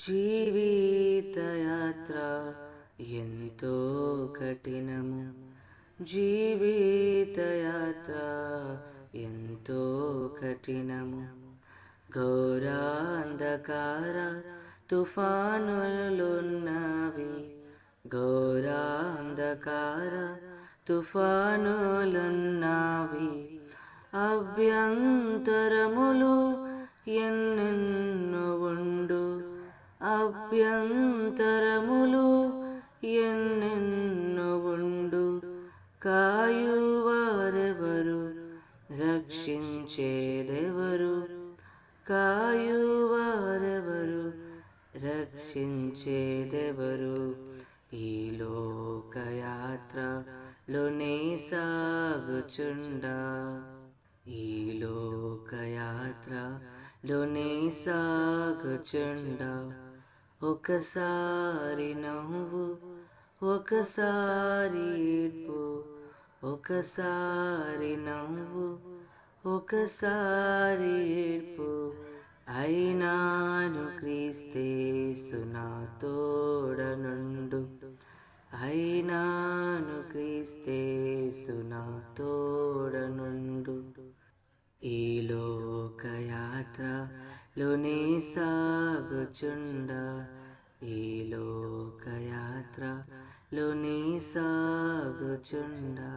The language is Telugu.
జీవితయాత్ర ఎంతో కఠినము, జీవితయాత్ర ఎంతో కఠినము. ఘోరాంధకార తుఫానులున్నవి, ఘోరాంధకార తుఫానులున్నవి. అభ్యంతరములు ఎన్నెన్నో ఉండు, అభ్యంతరములు ఎన్నెన్నో ఉండు. కాయువారెవరు, రక్షించేదెవరు? కాయువారెవరు, రక్షించేదెవరు? ఈ లోకయాత్రలోనే సాగుచుండా, ఈ లోకయాత్రలోనే సాగుచుండా. ఒకసారి నవ్వు, ఒకసారి ఏడ్పు, ఒకసారి నవ్వు, ఒకసారి ఏడ్పు. అయినాను క్రీస్తేసు నా తోడనుండు, అయినాను క్రీస్తేసు నా తోడనుండు. ఈ లోకయాత్రలోనే సాగుచుండా, ఈ లోకయాత్రలోనే సాగుచుండా.